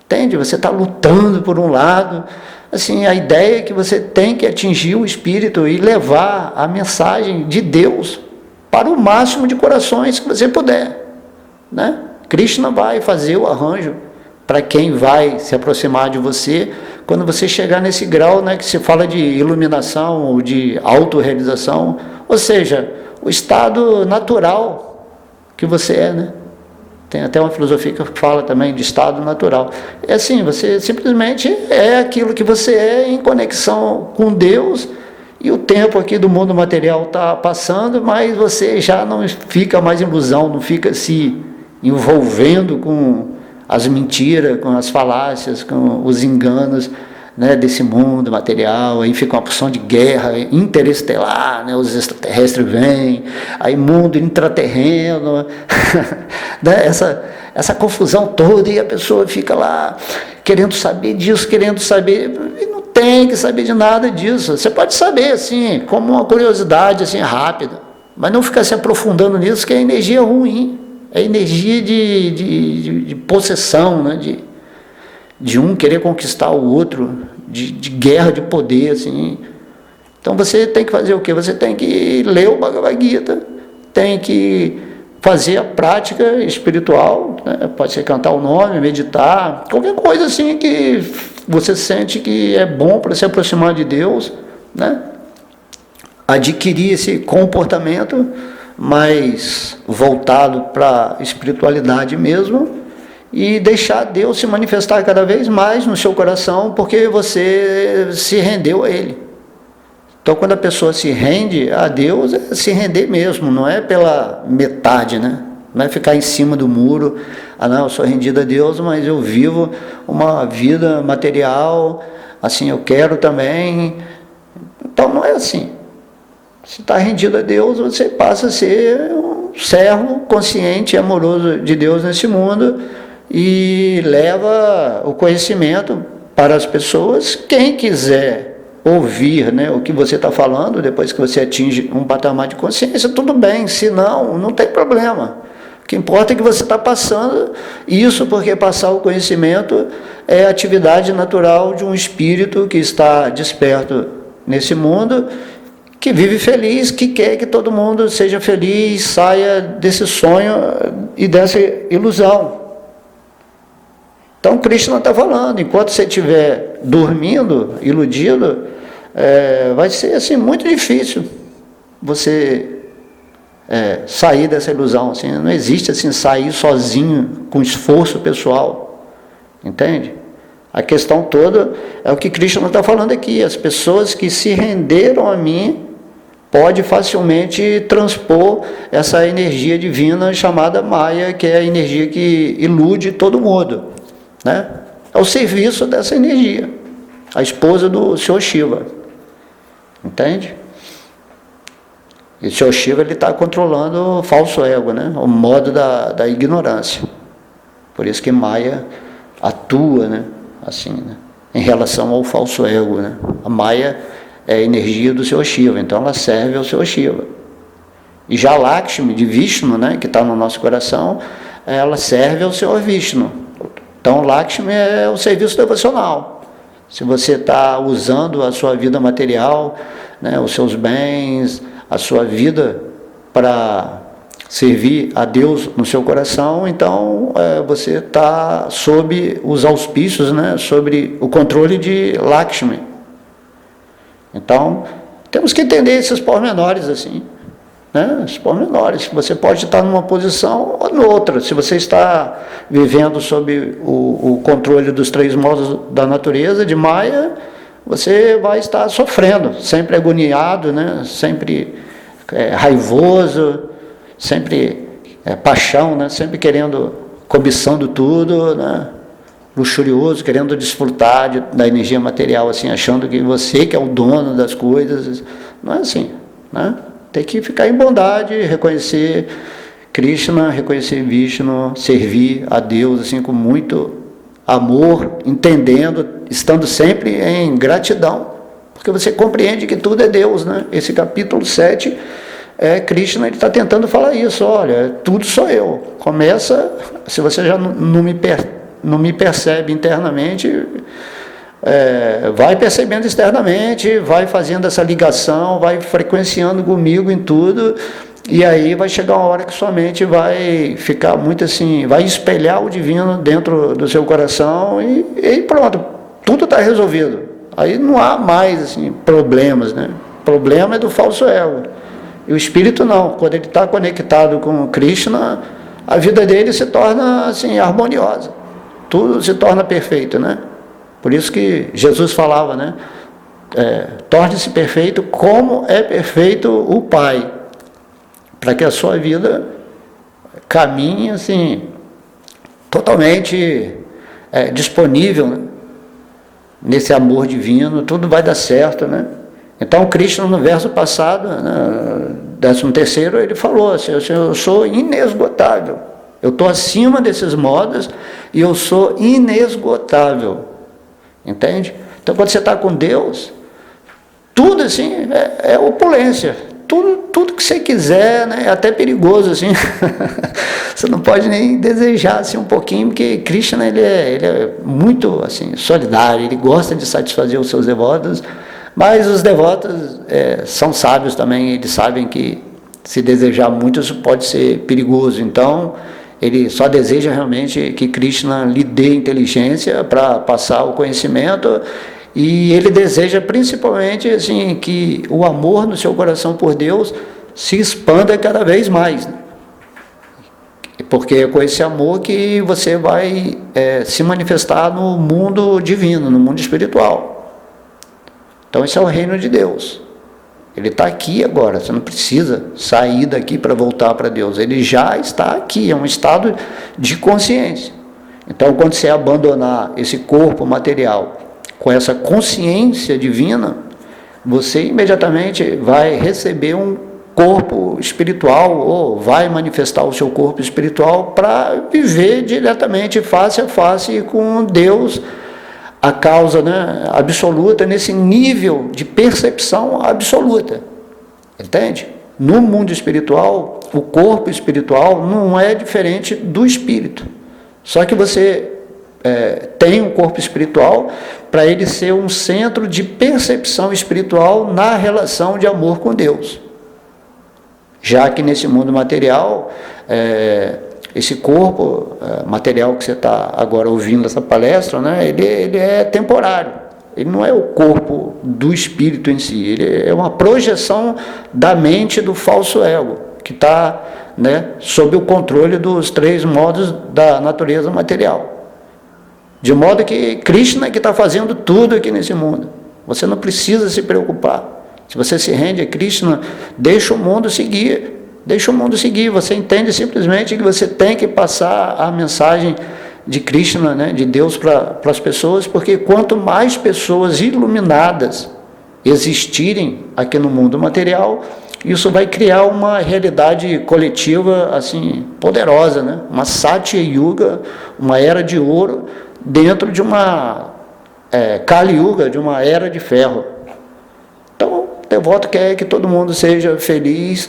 entende? Você está lutando por um lado, assim, a ideia é que você tem que atingir o espírito e levar a mensagem de Deus para o máximo de corações que você puder, né? Krishna vai fazer o arranjo para quem vai se aproximar de você, quando você chegar nesse grau, né, que se fala de iluminação ou de autorrealização, ou seja, o estado natural que você é, né? Tem até uma filosofia que fala também de estado natural. É assim, você simplesmente é aquilo que você é em conexão com Deus, e o tempo aqui do mundo material está passando, mas você já não fica mais em ilusão, não fica se envolvendo com as mentiras, com as falácias, com os enganos, né, desse mundo material. Aí fica uma porção de guerra interestelar, né, os extraterrestres vêm, aí mundo intraterreno, né, essa confusão toda, e a pessoa fica lá querendo saber disso, querendo saber, e não tem que saber de nada disso. Você pode saber, assim, como uma curiosidade assim, rápida, mas não ficar se aprofundando nisso, que é energia ruim. É energia de possessão, né? de um querer conquistar o outro, de guerra de poder, assim. Então você tem que fazer o quê? Você tem que ler o Bhagavad Gita, tem que fazer a prática espiritual, né? Pode ser cantar o nome, meditar, qualquer coisa assim que você sente que é bom para se aproximar de Deus, né? Adquirir esse comportamento mais voltado para a espiritualidade mesmo, e deixar Deus se manifestar cada vez mais no seu coração, porque você se rendeu a Ele. Então, quando a pessoa se rende a Deus, é se render mesmo, não é pela metade, né? Não é ficar em cima do muro, não, eu sou rendido a Deus, mas eu vivo uma vida material, assim, eu quero também. Então, não é assim. Se está rendido a Deus, você passa a ser um servo consciente e amoroso de Deus nesse mundo, e leva o conhecimento para as pessoas. Quem quiser ouvir, né, o que você está falando, depois que você atinge um patamar de consciência, tudo bem, se não, não tem problema. O que importa é que você está passando isso, porque passar o conhecimento é a atividade natural de um espírito que está desperto nesse mundo, que vive feliz, que quer que todo mundo seja feliz, saia desse sonho e dessa ilusão. Então Krishna está falando, enquanto você estiver dormindo, iludido, vai ser assim, muito difícil você sair dessa ilusão. Assim, não existe assim, sair sozinho, com esforço pessoal, entende? A questão toda é o que Krishna está falando aqui. As pessoas que se renderam a mim pode facilmente transpor essa energia divina chamada Maya, que é a energia que ilude todo mundo, né? É o serviço dessa energia, a esposa do Senhor Shiva, entende? E o Senhor Shiva está controlando o falso ego, né? O modo da ignorância. Por isso que Maya atua, né? Assim, né? Em relação ao falso ego, né? A Maya é a energia do Senhor Shiva, então ela serve ao Senhor Shiva. E já Lakshmi, de Vishnu, né, que está no nosso coração, ela serve ao Senhor Vishnu. Então Lakshmi é o serviço devocional. Se você está usando a sua vida material, né, os seus bens, a sua vida para servir a Deus no seu coração, então você está sob os auspícios, né, sobre o controle de Lakshmi. Então, temos que entender esses pormenores assim, né? Os pormenores. Você pode estar numa posição ou noutra. Se você está vivendo sob o controle dos três modos da natureza, de Maya, você vai estar sofrendo, sempre agoniado, né? Sempre raivoso, sempre paixão, né? Sempre querendo, cobiçando tudo, né? Luxurioso, querendo desfrutar da energia material, assim, achando que você que é o dono das coisas. Não é assim, né? Tem que ficar em bondade, reconhecer Krishna, reconhecer Vishnu, servir a Deus assim com muito amor, entendendo, estando sempre em gratidão, porque você compreende que tudo é Deus, né? Esse capítulo 7, Krishna, ele está tentando falar isso, olha, tudo sou eu. Começa, se você já não me percebe internamente, vai percebendo externamente, vai fazendo essa ligação, vai frequenciando comigo em tudo, e aí vai chegar uma hora que sua mente vai ficar muito assim, vai espelhar o divino dentro do seu coração e pronto, tudo está resolvido. Aí não há mais assim, problemas, né? O problema é do falso ego. E o espírito não, quando ele está conectado com Krishna, a vida dele se torna assim, harmoniosa. Tudo se torna perfeito, né? Por isso que Jesus falava, né? Torne-se perfeito como é perfeito o Pai, para que a sua vida caminhe assim, totalmente disponível, né? Nesse amor divino, tudo vai dar certo, né? Então, Krishna, no verso passado, né, 13º, ele falou assim, eu sou inesgotável, eu estou acima desses modos e eu sou inesgotável, entende? Então, quando você está com Deus, tudo assim é opulência, tudo que você quiser, né, é até perigoso assim, você não pode nem desejar assim um pouquinho, porque Krishna ele é muito assim solidário, ele gosta de satisfazer os seus devotos, mas os devotos são sábios também, eles sabem que se desejar muito isso pode ser perigoso, então ele só deseja realmente que Krishna lhe dê inteligência para passar o conhecimento. E ele deseja principalmente assim, que o amor no seu coração por Deus se expanda cada vez mais. Né? Porque é com esse amor que você vai se manifestar no mundo divino, no mundo espiritual. Então esse é o reino de Deus. Ele está aqui agora, você não precisa sair daqui para voltar para Deus. Ele já está aqui, é um estado de consciência. Então quando você abandonar esse corpo material, com essa consciência divina, você imediatamente vai receber um corpo espiritual, ou vai manifestar o seu corpo espiritual para viver diretamente, face a face com Deus, a causa, né, absoluta, nesse nível de percepção absoluta. Entende? No mundo espiritual, o corpo espiritual não é diferente do espírito. Só que você tem um corpo espiritual para ele ser um centro de percepção espiritual na relação de amor com Deus. Já que nesse mundo material, esse corpo material que você está agora ouvindo essa palestra, né, ele é temporário. Ele não é o corpo do espírito em si, ele é uma projeção da mente do falso ego, que está, né, sob o controle dos 3 modos da natureza material. De modo que Krishna é que está fazendo tudo aqui nesse mundo. Você não precisa se preocupar. Se você se rende a Krishna, deixa o mundo seguir. Deixa o mundo seguir. Você entende simplesmente que você tem que passar a mensagem de Krishna, né, de Deus para as pessoas, porque quanto mais pessoas iluminadas existirem aqui no mundo material, isso vai criar uma realidade coletiva assim poderosa, né? Uma Satya Yuga, uma era de ouro, dentro de uma Kali Yuga, de uma era de ferro. Então, o devoto quer que todo mundo seja feliz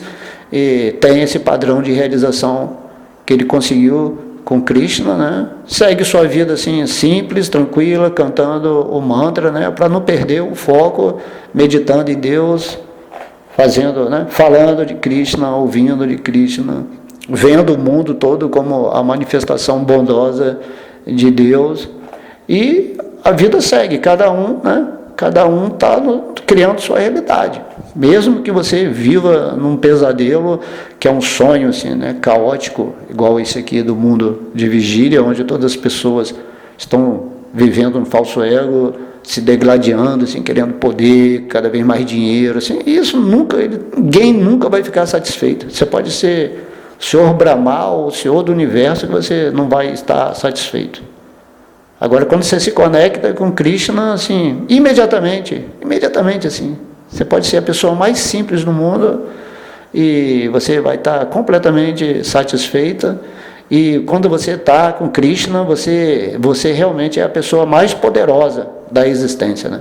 e tenha esse padrão de realização que ele conseguiu com Krishna, né? Segue sua vida assim, simples, tranquila, cantando o mantra, né? Para não perder o foco, meditando em Deus, fazendo, né? Falando de Krishna, ouvindo de Krishna, vendo o mundo todo como a manifestação bondosa de Deus, e a vida segue, cada um, né? Cada um está criando sua realidade, mesmo que você viva num pesadelo, que é um sonho assim, né? Caótico, igual esse aqui do mundo de vigília, onde todas as pessoas estão vivendo um falso ego, se degladiando, assim, querendo poder, cada vez mais dinheiro, assim, isso ninguém nunca vai ficar satisfeito. Você pode ser Senhor Brahma, o Senhor do Universo, que você não vai estar satisfeito. Agora, quando você se conecta com Krishna, assim, imediatamente, assim, você pode ser a pessoa mais simples do mundo e você vai estar completamente satisfeita. E quando você está com Krishna, você realmente é a pessoa mais poderosa da existência, né?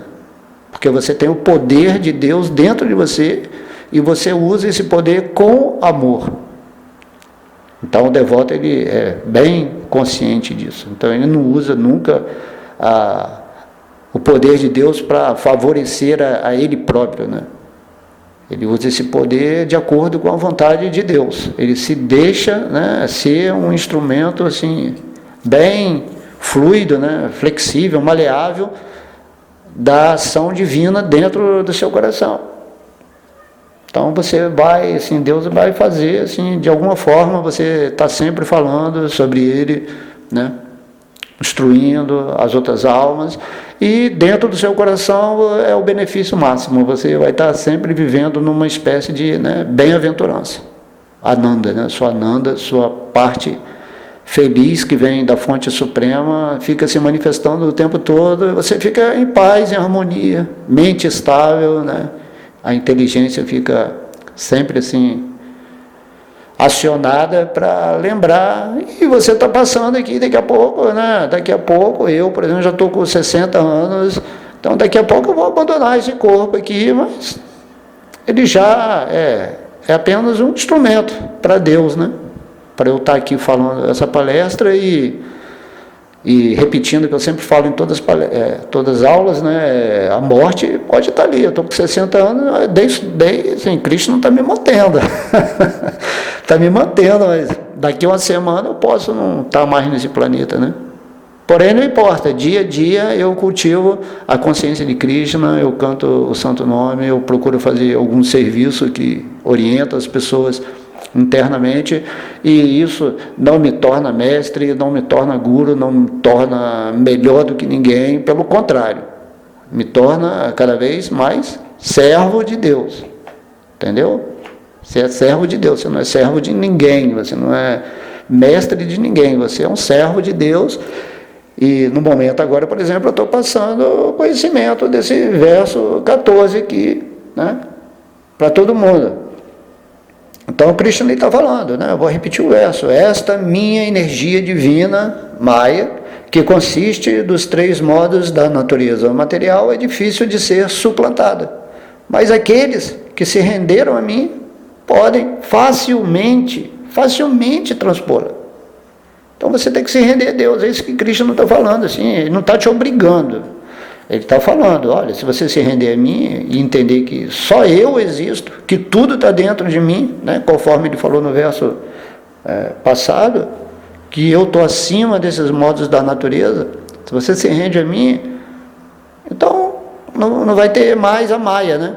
Porque você tem o poder de Deus dentro de você e você usa esse poder com amor. Então o devoto, ele é bem consciente disso. Então ele não usa nunca o poder de Deus para favorecer a ele próprio, né? Ele usa esse poder de acordo com a vontade de Deus. Ele se deixa, né, ser um instrumento assim, bem fluido, né, flexível, maleável, da ação divina dentro do seu coração. Então você vai, assim, Deus vai fazer, assim, de alguma forma, você está sempre falando sobre Ele, né, instruindo as outras almas, e dentro do seu coração é o benefício máximo. Você vai estar sempre vivendo numa espécie de, né, bem-aventurança. Ananda, né, sua parte feliz que vem da fonte suprema, fica se manifestando o tempo todo, você fica em paz, em harmonia, mente estável, né? A inteligência fica sempre assim acionada para lembrar, e você está passando aqui daqui a pouco, né? Daqui a pouco, eu, por exemplo, já estou com 60 anos, então daqui a pouco eu vou abandonar esse corpo aqui, mas ele já é apenas um instrumento para Deus, né? Para eu estar aqui falando essa palestra e repetindo, que eu sempre falo em todas as aulas, né? A morte pode estar ali. Eu estou com 60 anos, desde assim, Cristo não está me mantendo. Está me mantendo, mas daqui a uma semana eu posso não estar mais nesse planeta, né? Porém, não importa, dia a dia eu cultivo a consciência de Krishna, eu canto o santo nome, eu procuro fazer algum serviço que orienta as pessoas internamente, e isso não me torna mestre, não me torna guru, não me torna melhor do que ninguém, pelo contrário, me torna cada vez mais servo de Deus, entendeu? Você é servo de Deus, você não é servo de ninguém, você não é mestre de ninguém, você é um servo de Deus. E no momento agora, por exemplo, eu estou passando o conhecimento desse verso 14 aqui, né, para todo mundo. Então o Krishna está falando, né? Eu vou repetir o verso: esta minha energia divina, Maya, que consiste dos 3 modos da natureza material, é difícil de ser suplantada. Mas aqueles que se renderam a mim podem facilmente transpô-la. Então você tem que se render a Deus, é isso que Krishna não está falando, assim, ele não está te obrigando. Ele está falando, olha, se você se render a mim e entender que só eu existo, que tudo está dentro de mim, né, conforme ele falou no verso passado, que eu estou acima desses modos da natureza, se você se rende a mim, então não vai ter mais a Maya, né?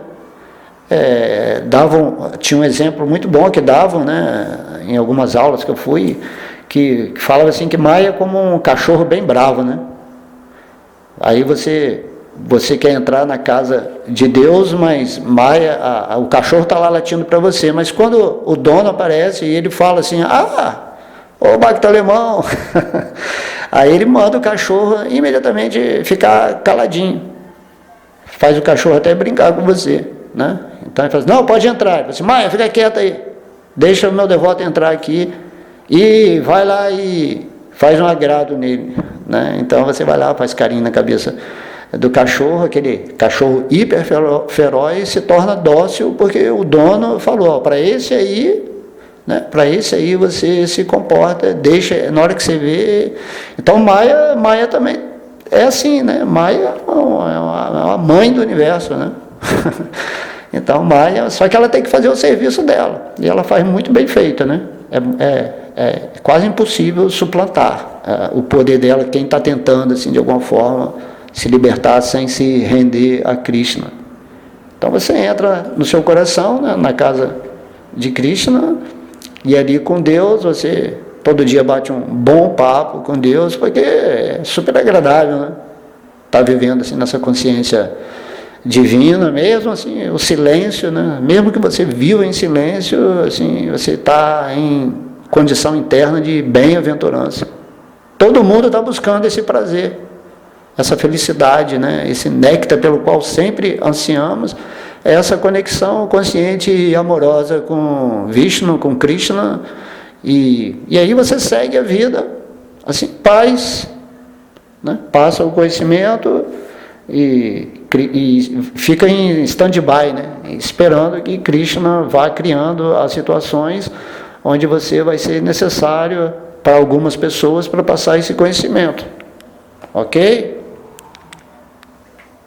Tinha um exemplo muito bom que davam, né, em algumas aulas que eu fui, que falava assim que Maya é como um cachorro bem bravo, né? Aí você quer entrar na casa de Deus, mas Maya, o cachorro está lá latindo para você, mas quando o dono aparece e ele fala assim, ô Bacta alemão, aí ele manda o cachorro imediatamente ficar caladinho, faz o cachorro até brincar com você, né? Então ele fala assim, não, pode entrar. Ele fala assim, Maya, fica quieta aí, deixa o meu devoto entrar aqui e vai lá e faz um agrado nele, né? Então você vai lá, faz carinho na cabeça do cachorro, aquele cachorro hiper feroz se torna dócil, porque o dono falou, para esse aí, né, para esse aí você se comporta, deixa, na hora que você vê. Então Maya também é assim, né? Maya é uma mãe do universo, né? Então Maya, só que ela tem que fazer o serviço dela, e ela faz muito bem feito, né? É quase impossível suplantar o poder dela, quem está tentando, assim, de alguma forma, se libertar sem se render a Krishna. Então você entra no seu coração, né, na casa de Krishna, e ali com Deus, você todo dia bate um bom papo com Deus, porque é super agradável, né? Tá vivendo assim nessa consciência divina, mesmo assim, o silêncio, né? Mesmo que você viva em silêncio, assim, você está em condição interna de bem-aventurança. Todo mundo está buscando esse prazer, essa felicidade, né? Esse néctar pelo qual sempre ansiamos, essa conexão consciente e amorosa com Vishnu, com Krishna, e aí você segue a vida, assim, paz, né? Passa o conhecimento e fica em stand-by, né? Esperando que Krishna vá criando as situações onde você vai ser necessário para algumas pessoas para passar esse conhecimento. Ok?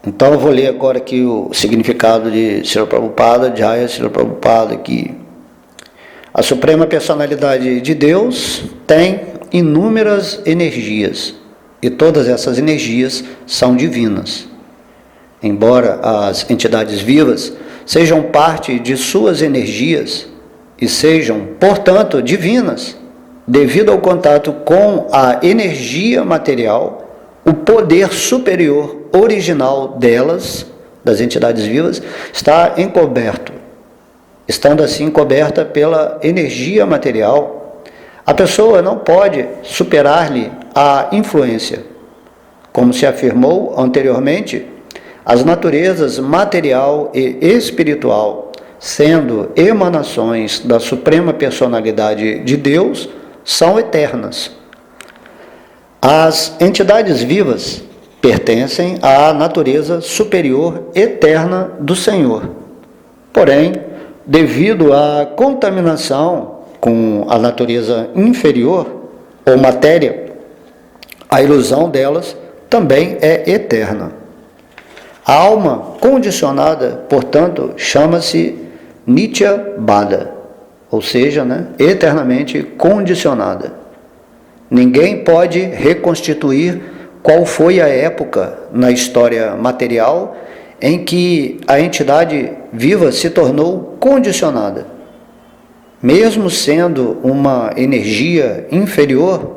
Então eu vou ler agora aqui o significado de Srila Prabhupada, Jaya Srila Prabhupada, que a Suprema Personalidade de Deus tem inúmeras energias, e todas essas energias são divinas. Embora as entidades vivas sejam parte de suas energias e sejam, portanto, divinas, devido ao contato com a energia material, o poder superior original delas, das entidades vivas, está encoberto. Estando assim coberta pela energia material, a pessoa não pode superar-lhe a influência. Como se afirmou anteriormente, as naturezas material e espiritual, sendo emanações da Suprema Personalidade de Deus, são eternas. As entidades vivas pertencem à natureza superior eterna do Senhor. Porém, devido à contaminação com a natureza inferior ou matéria, a ilusão delas também é eterna. A alma condicionada, portanto, chama-se Nitya Bada, ou seja, eternamente condicionada. Ninguém pode reconstituir qual foi a época na história material em que a entidade viva se tornou condicionada. Mesmo sendo uma energia inferior,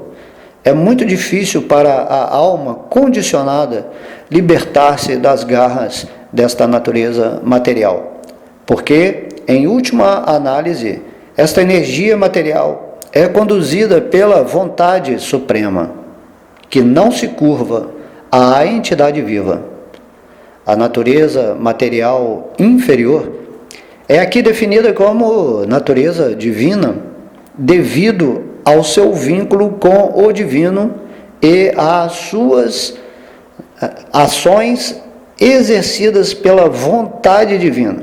é muito difícil para a alma condicionada libertar-se das garras desta natureza material, porque, em última análise, esta energia material é conduzida pela vontade suprema, que não se curva à entidade viva. A natureza material inferior é aqui definida como natureza divina, devido ao seu vínculo com o divino e às suas ações exercidas pela vontade divina.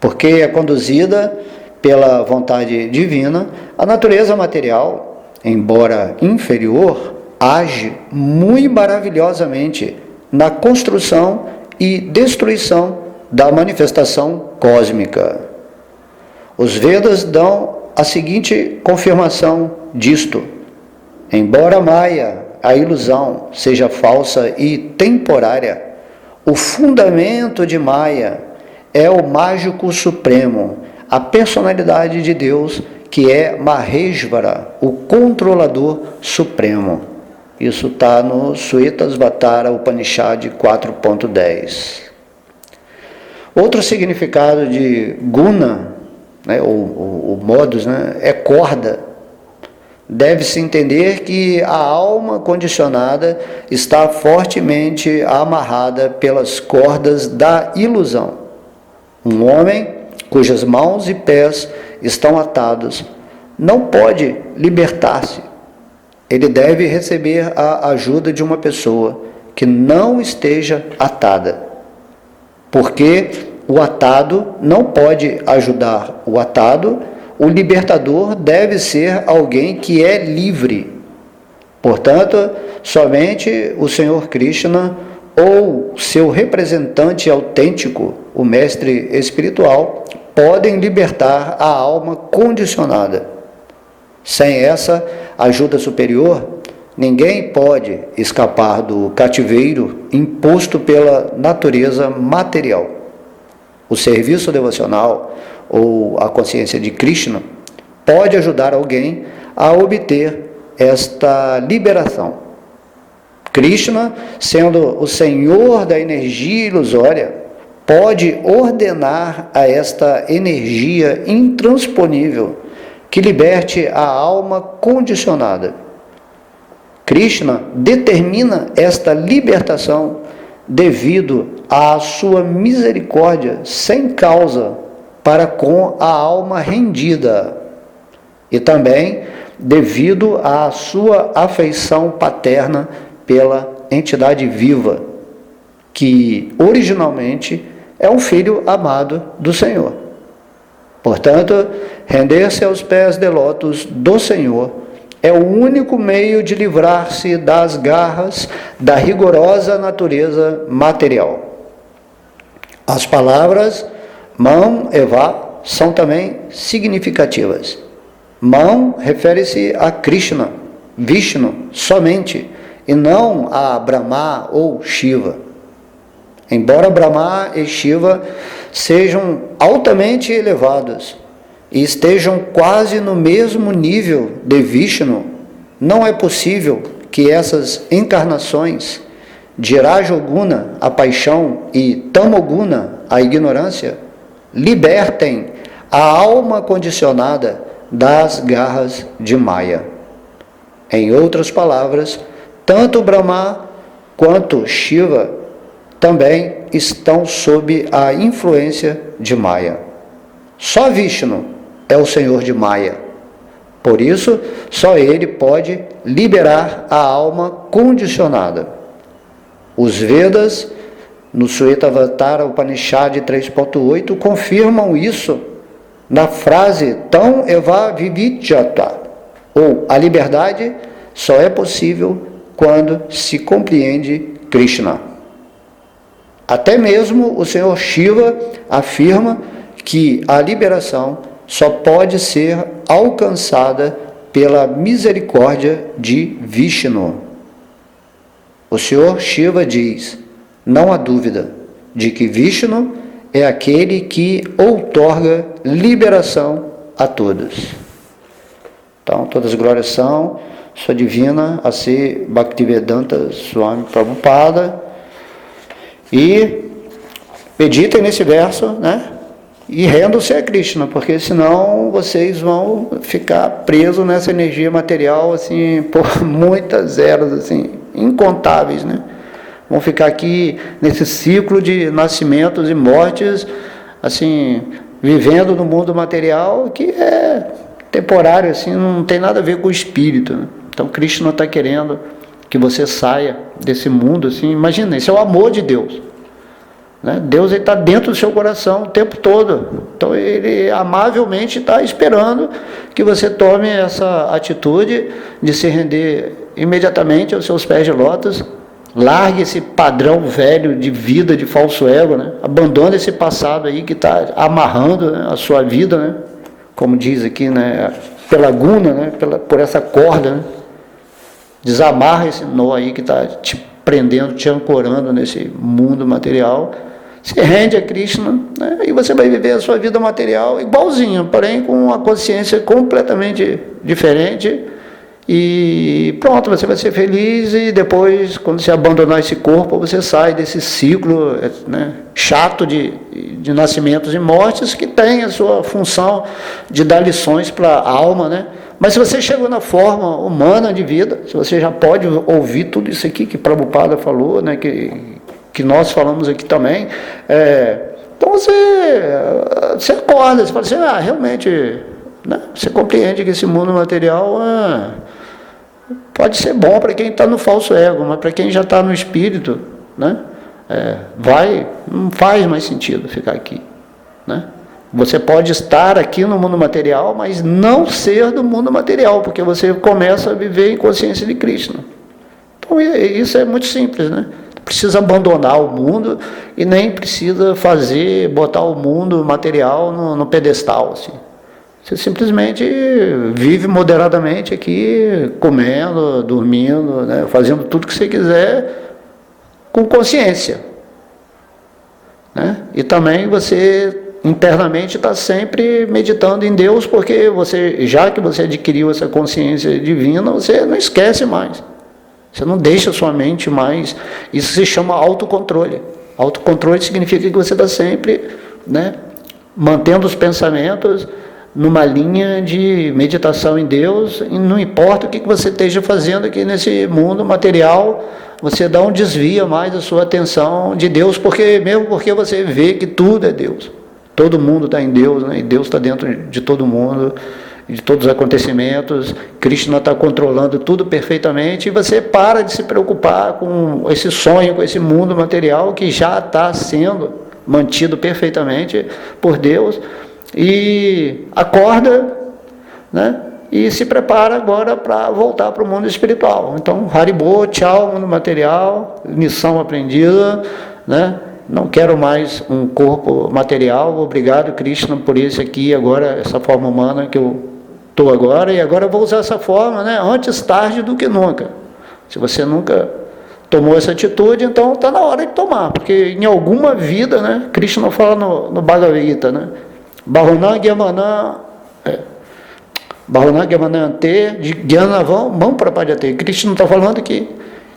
Porque é conduzida pela vontade divina, a natureza material, embora inferior, age muito maravilhosamente na construção e destruição da manifestação cósmica. Os Vedas dão a seguinte confirmação disto: embora Maya, a ilusão, seja falsa e temporária, o fundamento de Maya é o mágico supremo, a personalidade de Deus, que é Maheshvara, o controlador supremo. Isso está no Suetasvatara Upanishad 4.10. Outro significado de guna, o modus, é corda. Deve-se entender que a alma condicionada está fortemente amarrada pelas cordas da ilusão. Um homem cujas mãos e pés estão atados não pode libertar-se. Ele deve receber a ajuda de uma pessoa que não esteja atada, porque o atado não pode ajudar o atado. O libertador deve ser alguém que é livre. Portanto, somente o Senhor Krishna ou seu representante autêntico, o mestre espiritual, podem libertar a alma condicionada. Sem essa ajuda superior, ninguém pode escapar do cativeiro imposto pela natureza material. O serviço devocional ou a consciência de Krishna pode ajudar alguém a obter esta liberação. Krishna, sendo o Senhor da energia ilusória, pode ordenar a esta energia intransponível que liberte a alma condicionada. Krishna determina esta libertação devido à sua misericórdia sem causa para com a alma rendida, e também devido à sua afeição paterna pela entidade viva, que originalmente é um filho amado do Senhor. Portanto, render-se aos pés devotos do Senhor é o único meio de livrar-se das garras da rigorosa natureza material. As palavras Mam Eva são também significativas. Mam refere-se a Krishna, Vishnu, somente, e não a Brahma ou Shiva. Embora Brahma e Shiva sejam altamente elevados e estejam quase no mesmo nível de Vishnu, não é possível que essas encarnações de Rajoguna, a paixão, e Tamoguna, a ignorância, libertem a alma condicionada das garras de Maya. Em outras palavras, tanto Brahma quanto Shiva também estão sob a influência de Maya. Só Vishnu é o Senhor de Maya. Por isso, só Ele pode liberar a alma condicionada. Os Vedas, no Shvetavatar Upanishad 3.8, confirmam isso na frase Tam eva vividyata, ou a liberdade só é possível quando se compreende Krishna. Até mesmo o Senhor Shiva afirma que a liberação só pode ser alcançada pela misericórdia de Vishnu. O Senhor Shiva diz: não há dúvida de que Vishnu é aquele que outorga liberação a todos. Então, todas as glórias são Sua Divina A.C. Bhaktivedanta Swami Prabhupada. E meditem nesse verso, né? E rendam-se a Krishna, porque senão vocês vão ficar presos nessa energia material, assim, por muitas eras, assim, incontáveis, né? Vão ficar aqui nesse ciclo de nascimentos e mortes, assim, vivendo no mundo material, que é temporário, assim, não tem nada a ver com o espírito, né? Então, Krishna está querendo que você saia desse mundo, assim, imagina, esse é o amor de Deus, né? Deus está dentro do seu coração o tempo todo, então Ele amavelmente está esperando que você tome essa atitude de se render imediatamente aos seus pés de lótus. Largue esse padrão velho de vida, de falso ego, né? Abandone esse passado aí que está amarrando, né, a sua vida, né? Como diz aqui, né, pela guna, né, por essa corda, né? Desamarra esse nó aí que está te prendendo, te ancorando nesse mundo material. Se rende a Krishna, né, e você vai viver a sua vida material igualzinho, porém com uma consciência completamente diferente. E pronto, você vai ser feliz, e depois, quando você abandonar esse corpo, você sai desse ciclo, né, chato de nascimentos e mortes, que tem a sua função de dar lições para a alma, né? Mas se você chegou na forma humana de vida, se você já pode ouvir tudo isso aqui que Prabhupada falou, né, que nós falamos aqui também, então você acorda, você fala assim, realmente, né, você compreende que esse mundo material pode ser bom para quem está no falso ego, mas para quem já está no espírito, né, não faz mais sentido ficar aqui, né? Você pode estar aqui no mundo material, mas não ser do mundo material, porque você começa a viver em consciência de Krishna. Então isso é muito simples, né? Não precisa abandonar o mundo e nem precisa botar o mundo material no pedestal, assim. Você simplesmente vive moderadamente aqui, comendo, dormindo, né, fazendo tudo que você quiser com consciência, né? E também você internamente está sempre meditando em Deus, porque já que você adquiriu essa consciência divina, você não esquece mais. Você não deixa a sua mente mais. Isso se chama autocontrole. Autocontrole significa que você está sempre, né, mantendo os pensamentos numa linha de meditação em Deus, e não importa o que você esteja fazendo aqui nesse mundo material, você não desvia mais a sua atenção de Deus, mesmo porque você vê que tudo é Deus. Todo mundo está em Deus, né? E Deus está dentro de todo mundo, de todos os acontecimentos. Krishna está controlando tudo perfeitamente, e você para de se preocupar com esse sonho, com esse mundo material que já está sendo mantido perfeitamente por Deus, e acorda, né? E se prepara agora para voltar para o mundo espiritual. Então, Haribo, tchau, mundo material, lição aprendida, né? Não quero mais um corpo material, obrigado, Krishna, por isso aqui, agora, essa forma humana que eu estou agora, e agora eu vou usar essa forma, né? Antes tarde do que nunca. Se você nunca tomou essa atitude, então está na hora de tomar, porque em alguma vida, né? Krishna fala no Bhagavad Gita, né? Bahunagyamante de Gyanavam Mam Prapadyate. Krishna está falando que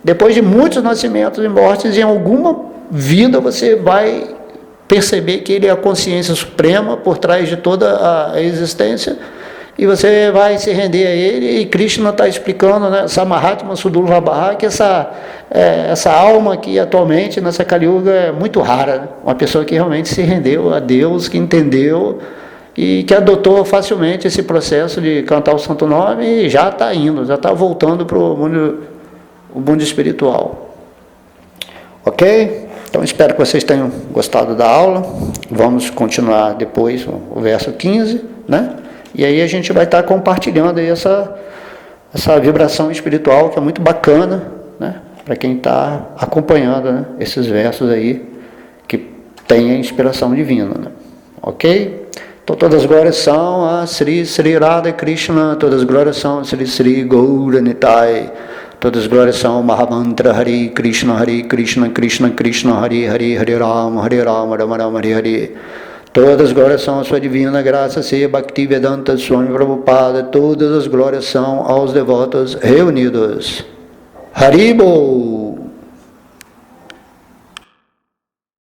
depois de muitos nascimentos e mortes, em alguma vida você vai perceber que ele é a consciência suprema por trás de toda a existência, e você vai se render a ele. E Krishna está explicando, né, Samahatma Sudurlabha, que essa alma aqui atualmente nessa Kali Yuga é muito rara, né? Uma pessoa que realmente se rendeu a Deus, que entendeu e que adotou facilmente esse processo de cantar o Santo Nome, e já está indo, já está voltando para o mundo espiritual. Ok? Então espero que vocês tenham gostado da aula. Vamos continuar depois o verso 15, né? E aí a gente vai estar compartilhando aí essa vibração espiritual, que é muito bacana, né? Para quem está acompanhando, né? Esses versos aí que tem a inspiração divina, né? Ok? Então todas as glórias são a Sri Radha Krishna, todas as glórias são a Sri Gaura Nitai, todas as glórias são Mahamantra Hare Krishna Krishna Krishna Hare Hare, Hare Rama Rama Rama Hare Hare. Todas as glórias são a sua divina graça, se Bhaktivedanta Swami Prabhupada. Todas as glórias são aos devotos reunidos. Haribo!